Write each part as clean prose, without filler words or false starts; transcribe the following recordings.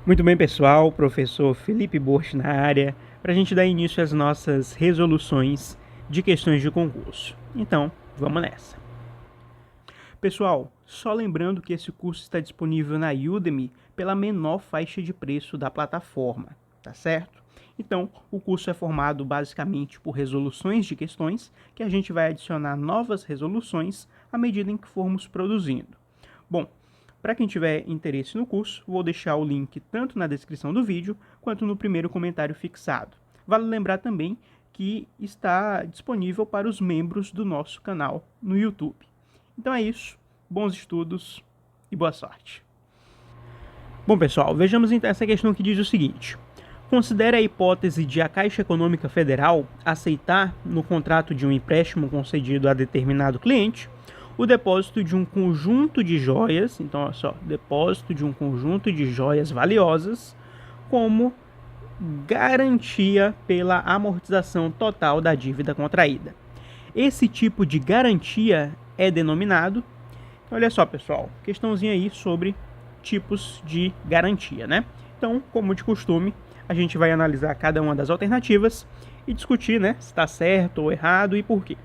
Muito bem, pessoal, professor Felipe Borch na área, para a gente dar início às nossas resoluções de questões de concurso. Então, vamos nessa. Pessoal, só lembrando que esse curso está disponível na Udemy pela menor faixa de preço da plataforma, tá certo? Então, o curso é formado basicamente por resoluções de questões que a gente vai adicionar novas resoluções à medida em que formos produzindo. Bom, para quem tiver interesse no curso, vou deixar o link tanto na descrição do vídeo quanto no primeiro comentário fixado. Vale lembrar também que está disponível para os membros do nosso canal no YouTube. Então é isso, bons estudos e boa sorte. Bom, pessoal, vejamos então essa questão que diz o seguinte: considere a hipótese de a Caixa Econômica Federal aceitar, no contrato de um empréstimo concedido a determinado cliente, o depósito de um conjunto de joias, então olha só, depósito de um conjunto de joias valiosas como garantia pela amortização total da dívida contraída. Esse tipo de garantia é denominado, olha só, pessoal, questãozinha aí sobre tipos de garantia, né? Então, como de costume, a gente vai analisar cada uma das alternativas e discutir, né, se está certo ou errado e por quê.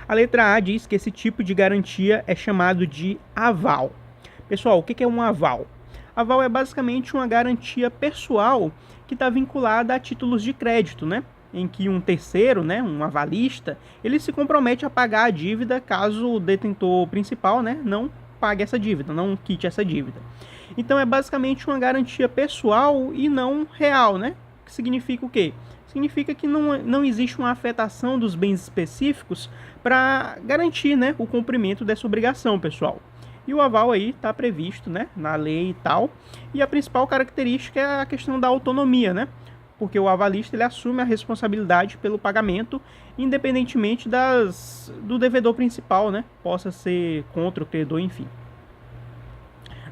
A letra A diz que esse tipo de garantia é chamado de aval. Pessoal, o que é um aval? Aval é basicamente uma garantia pessoal que está vinculada a títulos de crédito, né? Em que um terceiro, né, um avalista, ele se compromete a pagar a dívida caso o detentor principal, né, não pague essa dívida, não quite essa dívida. Então é basicamente uma garantia pessoal e não real, né? Que significa o quê? Significa que não existe uma afetação dos bens específicos para garantir, né, o cumprimento dessa obrigação, pessoal. E o aval aí está previsto, né, na lei e tal. E a principal característica é a questão da autonomia, né? Porque o avalista ele assume a responsabilidade pelo pagamento, independentemente do devedor principal, né? Possa ser contra o credor, enfim.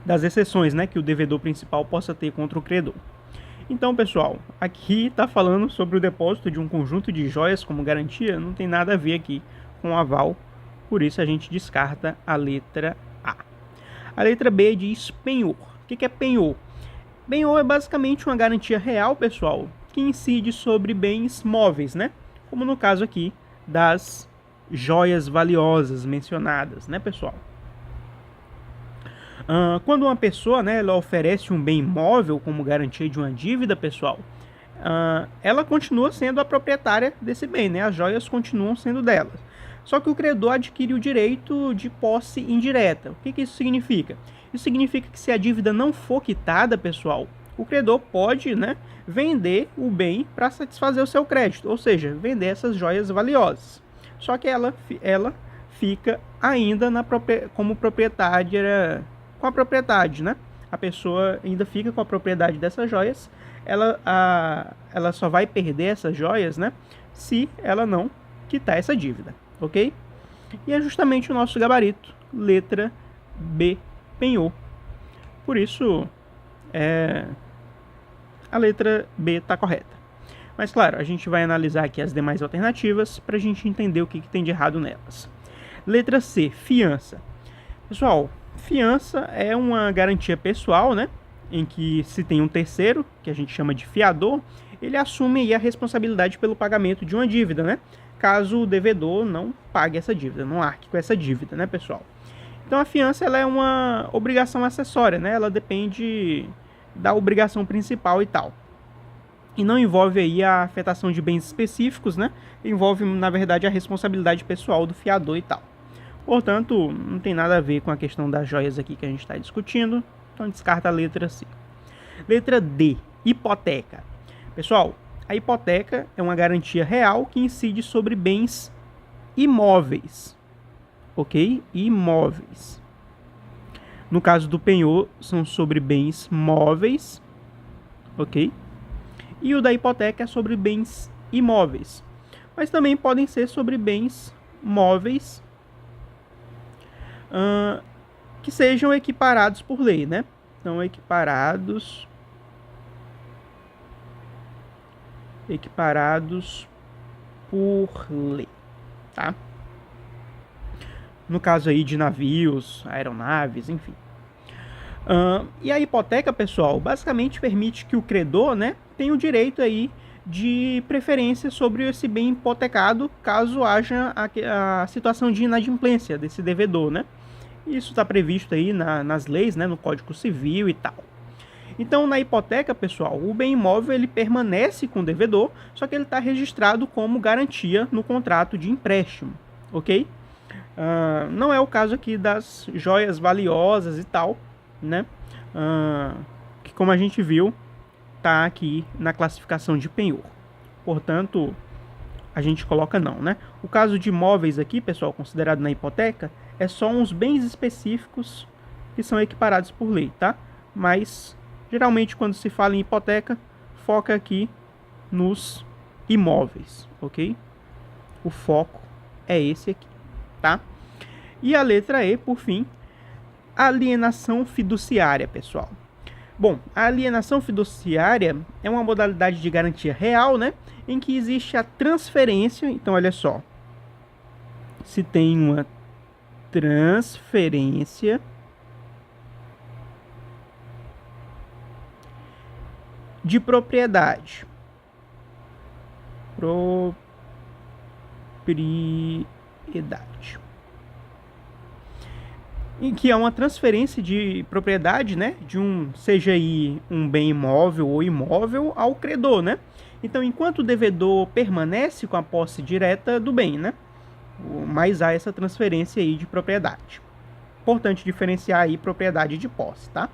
Das exceções, né, que o devedor principal possa ter contra o credor. Então, pessoal, aqui está falando sobre o depósito de um conjunto de joias como garantia, não tem nada a ver aqui com aval, por isso a gente descarta a letra A. A letra B diz penhor. O que é penhor? Penhor é basicamente uma garantia real, pessoal, que incide sobre bens móveis, né? Como no caso aqui das joias valiosas mencionadas, né, pessoal? Quando uma pessoa, né, ela oferece um bem móvel como garantia de uma dívida, pessoal, ela continua sendo a proprietária desse bem, né? As joias continuam sendo delas. Só que o credor adquire o direito de posse indireta. O que isso significa? Isso significa que se a dívida não for quitada, pessoal, o credor pode, né, vender o bem para satisfazer o seu crédito, ou seja, vender essas joias valiosas. Só que ela fica ainda como proprietária, com a propriedade, né? A pessoa ainda fica com a propriedade dessas joias. Ela só vai perder essas joias, né, se ela não quitar essa dívida, ok? E é justamente o nosso gabarito, letra B, penhor. Por isso, a letra B está correta. Mas claro, a gente vai analisar aqui as demais alternativas para a gente entender o que tem de errado nelas. Letra C, fiança. Pessoal, fiança é uma garantia pessoal, né? Em que se tem um terceiro, que a gente chama de fiador, ele assume aí a responsabilidade pelo pagamento de uma dívida, né? Caso o devedor não pague essa dívida, não arque com essa dívida, né, pessoal? Então a fiança ela é uma obrigação acessória, né? Ela depende da obrigação principal e tal. E não envolve aí a afetação de bens específicos, né? Envolve, na verdade, a responsabilidade pessoal do fiador e tal. Portanto, não tem nada a ver com a questão das joias aqui que a gente está discutindo. Então descarta a letra C. Letra D, hipoteca. Pessoal, a hipoteca é uma garantia real que incide sobre bens imóveis. Ok? Imóveis. No caso do penhor, são sobre bens móveis. Ok? E o da hipoteca é sobre bens imóveis. Mas também podem ser sobre bens móveis que sejam equiparados por lei, né? Então, equiparados por lei, tá? No caso aí de navios, aeronaves, enfim. E a hipoteca, pessoal, basicamente permite que o credor, né, tenha o direito aí de preferência sobre esse bem hipotecado, caso haja a situação de inadimplência desse devedor, né? Isso está previsto aí nas leis, né, no Código Civil e tal. Então, na hipoteca, pessoal, o bem imóvel ele permanece com o devedor, só que ele está registrado como garantia no contrato de empréstimo, ok? Não é o caso aqui das joias valiosas e tal, né? Que, como a gente viu, está aqui na classificação de penhor. Portanto, a gente coloca não, né? O caso de imóveis aqui, pessoal, considerado na hipoteca, é só uns bens específicos que são equiparados por lei, tá? Mas, geralmente, quando se fala em hipoteca, foca aqui nos imóveis, ok? O foco é esse aqui, tá? E a letra E, por fim, alienação fiduciária, pessoal. Bom, a alienação fiduciária é uma modalidade de garantia real, né? Em que existe a transferência. Então, olha só. Se tem uma transferência de propriedade. Em que é uma transferência de propriedade, né, de seja aí um bem imóvel ou imóvel ao credor, né? Então, enquanto o devedor permanece com a posse direta do bem, né, mas há essa transferência aí de propriedade. Importante diferenciar aí propriedade de posse, tá?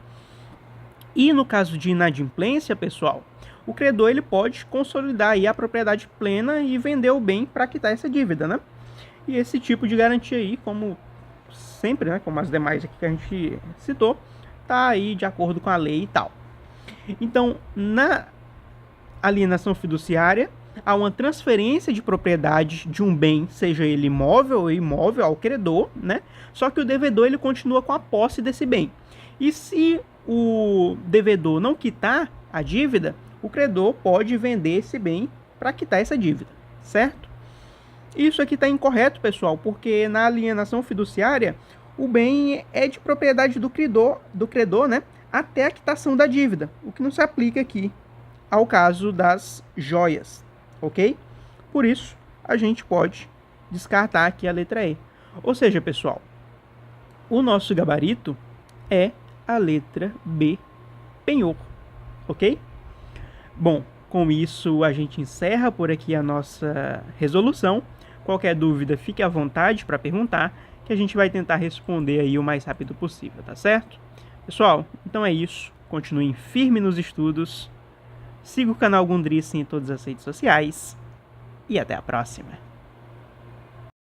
E no caso de inadimplência, pessoal, o credor ele pode consolidar aí a propriedade plena e vender o bem para quitar essa dívida, né? E esse tipo de garantia aí, como sempre, né, como as demais aqui que a gente citou, tá aí de acordo com a lei e tal. Então, na alienação fiduciária, há uma transferência de propriedade de um bem, seja ele imóvel ou imóvel, ao credor, né? Só que o devedor ele continua com a posse desse bem. E se o devedor não quitar a dívida, o credor pode vender esse bem para quitar essa dívida, certo? Isso aqui está incorreto, pessoal, porque na alienação fiduciária, o bem é de propriedade do credor, né, até a quitação da dívida, o que não se aplica aqui ao caso das joias, ok? Por isso, a gente pode descartar aqui a letra E. Ou seja, pessoal, o nosso gabarito é a letra B, penhor, ok? Bom, com isso a gente encerra por aqui a nossa resolução. Qualquer dúvida, fique à vontade para perguntar, que a gente vai tentar responder aí o mais rápido possível, tá certo? Pessoal, então é isso. Continuem firmes nos estudos. Siga o canal Gundrice em todas as redes sociais. E até a próxima.